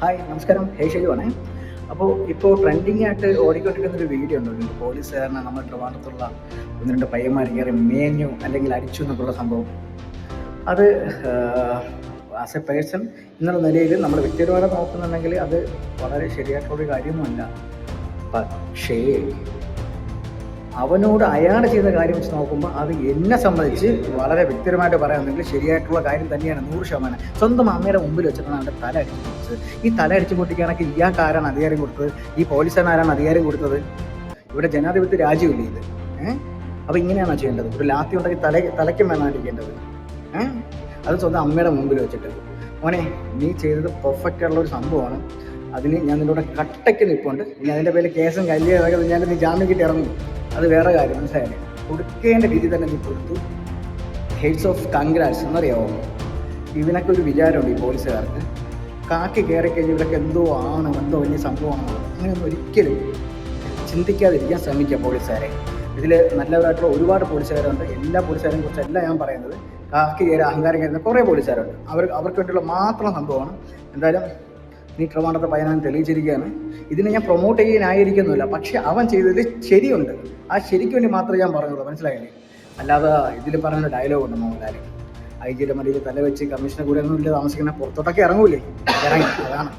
Hi നമസ്കാരം, ഷെജുവാണേ. അപ്പോൾ ഇപ്പോൾ ട്രെൻഡിങ് ആയിട്ട് ഓടിക്കൊണ്ടിരിക്കുന്നൊരു വീഡിയോ ഉണ്ട്. ഒരു പോലീസുകാരനെ നമ്മൾ ട്രിവാൻഡ്രത്തുള്ള ഒന്ന് രണ്ട് പയ്യന്മാർ കയറി മേഞ്ഞു അല്ലെങ്കിൽ അടിച്ചു എന്നൊക്കെയുള്ള സംഭവം. അത് ആസ് എ പേഴ്സൺ എന്നുള്ള നിലയിൽ നമ്മൾ വ്യക്തിപരമായി നോക്കുന്നുണ്ടെങ്കിൽ അത് വളരെ ശരിയായിട്ടുള്ളൊരു കാര്യമൊന്നുമല്ല. പക്ഷേ അവനോട് അയാൾ ചെയ്ത കാര്യം വെച്ച് നോക്കുമ്പോൾ അത് എന്നെ സംബന്ധിച്ച് വളരെ വ്യക്തിപരമായിട്ട് പറയുകയാണെങ്കിൽ ശരിയായിട്ടുള്ള കാര്യം തന്നെയാണ്, 100%. സ്വന്തം അമ്മയുടെ മുമ്പിൽ വെച്ചിട്ടാണ് അവൻ്റെ തല അടിച്ചു പൊട്ടിച്ചത്. ഈ തല അടിച്ചു പൊട്ടിക്കാനൊക്കെ ഇയാൾക്കാരാണ് അധികാരം കൊടുത്തത്? ഈ പോലീസുകാരനാരാണ് അധികാരം കൊടുത്തത്? ഇവിടെ ജനാധിപത്യ രാജ്യമില്ല ഇത്. അപ്പോൾ ഇങ്ങനെയാണോ ചെയ്യേണ്ടത്? ഒരു ലാത്തി ഉണ്ടെങ്കിൽ തലയ്ക്കും വേണം അടിക്കേണ്ടത്. അത് സ്വന്തം അമ്മയുടെ മുമ്പിൽ വെച്ചിട്ട്. മോനെ, നീ ചെയ്തത് പെർഫെക്റ്റ് ആയിട്ടുള്ള ഒരു സംഭവമാണ്. അതിന് ഞാൻ നിന്നോട് കട്ടയ്ക്ക് നിൽപ്പുണ്ട്. ഇനി അതിൻ്റെ പേരിൽ കേസും കല്യാണം ഞാൻ നീ ജാമ്യം കിട്ടി ഇറങ്ങും, അത് വേറെ കാര്യം. മനസ്സിലായില്ലേ? കൊടുക്കേണ്ട രീതി തന്നെ നീ കൊടുത്തു. Hats off congrats. എന്നറിയാമോ, ഇതിനൊക്കെ ഒരു വിചാരമുണ്ട് ഈ പോലീസുകാർക്ക്. കാക്കി കയറി കഴിഞ്ഞ് ഇവരൊക്കെ എന്തോ വലിയ സംഭവമാണോ, അങ്ങനെയൊന്നും ഒരിക്കലും ചിന്തിക്കാതിരിക്കാൻ ശ്രമിക്കുക പോലീസുകാരെ. ഇതിൽ നല്ലവരായിട്ടുള്ള ഒരുപാട് പോലീസുകാരുണ്ട്. എല്ലാ പോലീസുകാരെയും കുറിച്ചല്ല ഞാൻ പറയുന്നത്. കാക്കി കയറി അഹങ്കാരം കയറുന്ന കുറേ പോലീസുകാരുണ്ട്. അവർക്ക് വേണ്ടിയുള്ള മാത്രം സംഭവമാണ്. എന്തായാലും നീ ട്രിവാൻഡ്രത്തെ പയ്യനാണ് തെളിയിച്ചിരിക്കുകയാണ്. ഇതിനെ ഞാൻ പ്രൊമോട്ട് ചെയ്യാനായിരിക്കുന്നില്ല, പക്ഷെ അവൻ ചെയ്തതിൽ ശരിയുണ്ട്. ആ ശരിക്ക് വേണ്ടി മാത്രമേ ഞാൻ പറഞ്ഞുള്ളൂ. മനസ്സിലായില്ലേ? അല്ലാതെ ഇതിൽ പറയുന്ന ഡയലോഗ് ഉണ്ട്, മോഹൻലാൽ IG യുടെ മടിയിൽ തല വെച്ച് കമ്മീഷനെ കൂടെ ഒന്നും ഇല്ല താമസിക്കുന്ന പുറത്തോട്ടൊക്കെ ഇറങ്ങൂലേ? ഇറങ്ങി, അതാണ്.